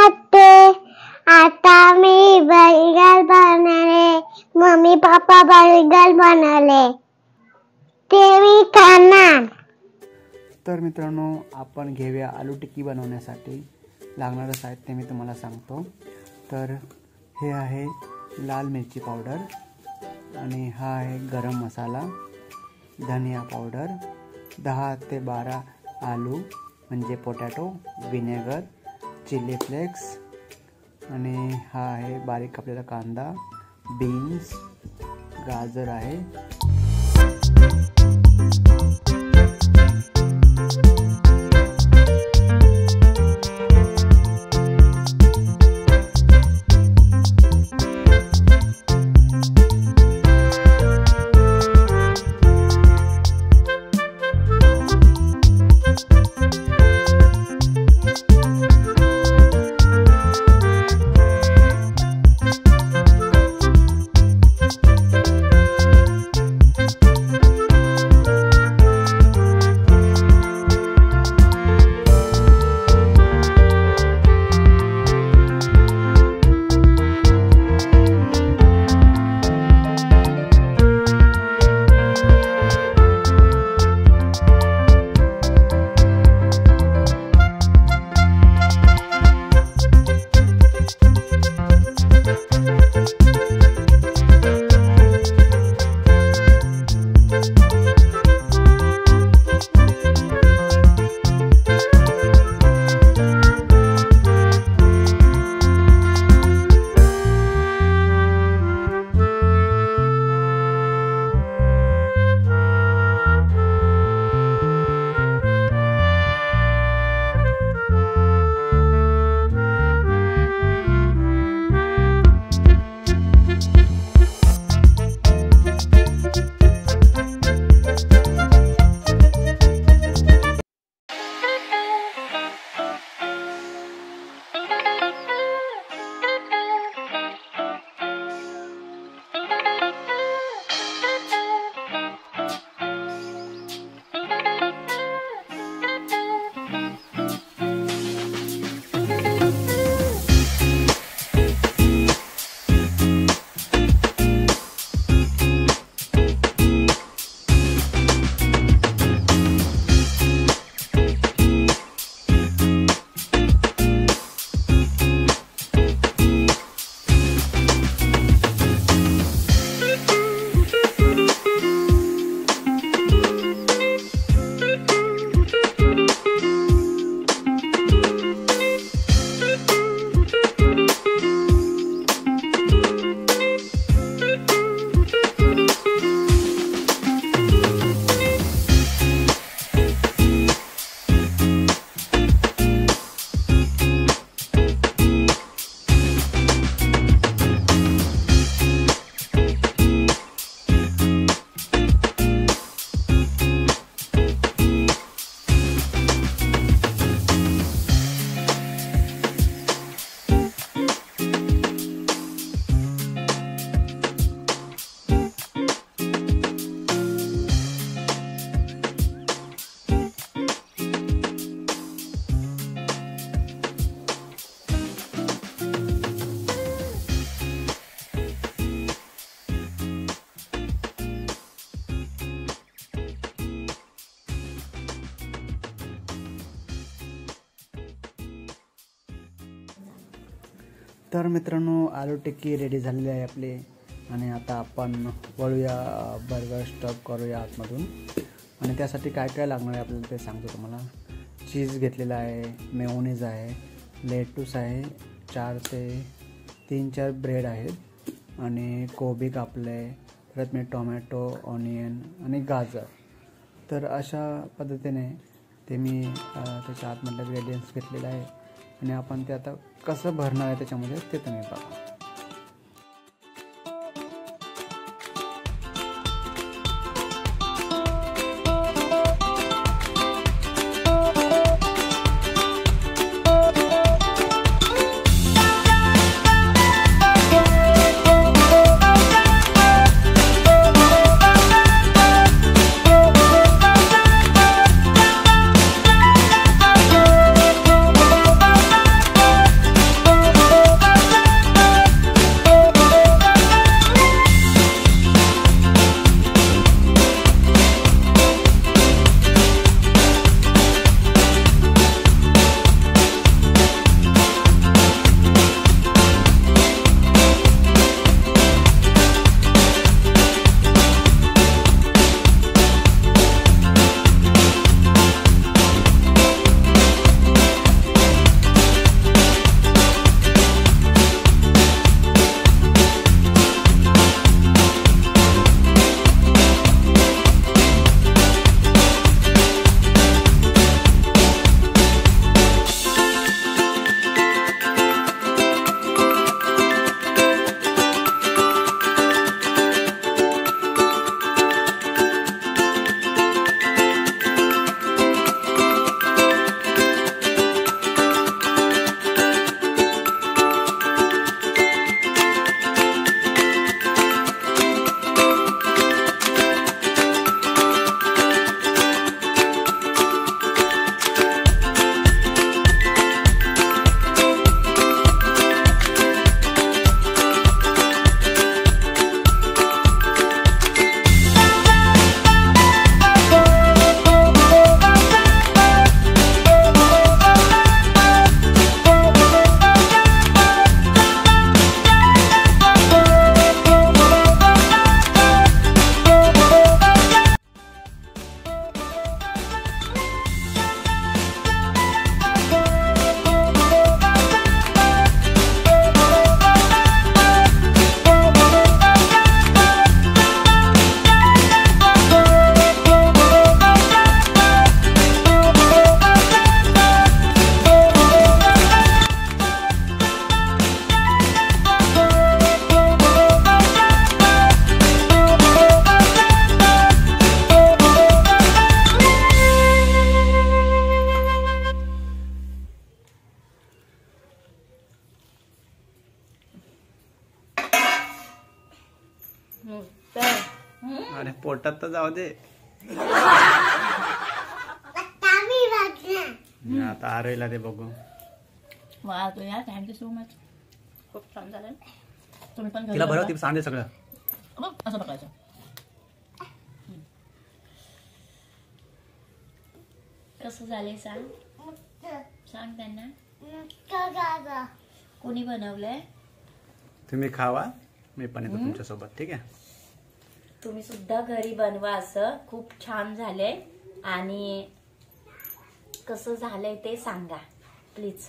नमस्ते. आता मी बर्गर बनवले. Mummy papa burger बनवले ते मी खाणार. तर मित्रांनो, आपण घेऊया आलू टिक्की बनवण्यासाठी लागणारं साहित्य मी तुम्हाला सांगतो. तर हे आहे लाल मिरची पावडर आणि हा आहे गरम मसाला, धनिया पावडर, 10 ते 12 आलू म्हणजे पोटॅटो, विनेगर, चिली फ्लेक्स आणि हा आहे बारीक कापलेला कांदा, बीन्स, गाजर आहे. तर मित्रांनो, आलू टिक्की रेडी झालेली आहे आपली आणि आता आपण वळूया बर्गर स्टफ करूया आतमधून. आणि त्यासाठी काय काय लागणार आहे आपल्याला ते सांगतो तुम्हाला. चीज घेतलेला आहे, मेयोनीज आहे, लेटूस आहे, 4 ते 3-4 ब्रेड आहेत आणि कोबी कापलं आहे, परत मी टोमॅटो, ऑनियन आणि गाजर. तर अशा पद्धतीने ते मी त्याच्या आतमधलं इंग्रेडियंट्स घेतलेलं आहे आणि आपण ते आता कसं भरणार आहे त्याच्यामध्ये ते तुम्ही बघा. अरे पोटात तर जाऊ दे. आता आरोहीला ते बघू. वा तो यार थँक्यू सो मच. खूप छान झालं. तुम्ही पण तिला बरं ती सांगते सगळं. असं बघायचं. कसं झालंय सांग. सांग त्यांना. कोणी बनवलंय. तुम्ही खावा, मी पण येतो तुमच्या सोबत. ठीक आहे. तुम्ही सुद्धा घरी बनवा. असं खूप छान झालंय. आणि कसं झालंय ते सांगा प्लीज.